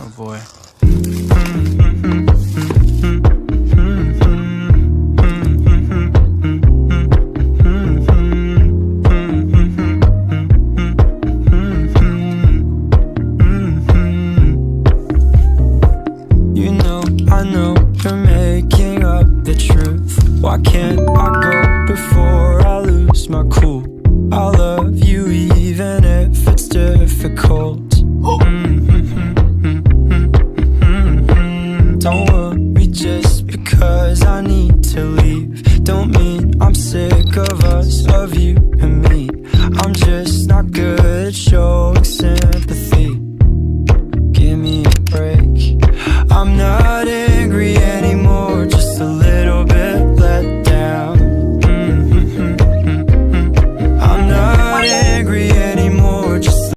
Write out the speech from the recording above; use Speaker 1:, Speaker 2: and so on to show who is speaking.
Speaker 1: Oh boy.
Speaker 2: You know, I know you're making up the truth. Why can't I go before I lose my cool? I love you even if it's difficult.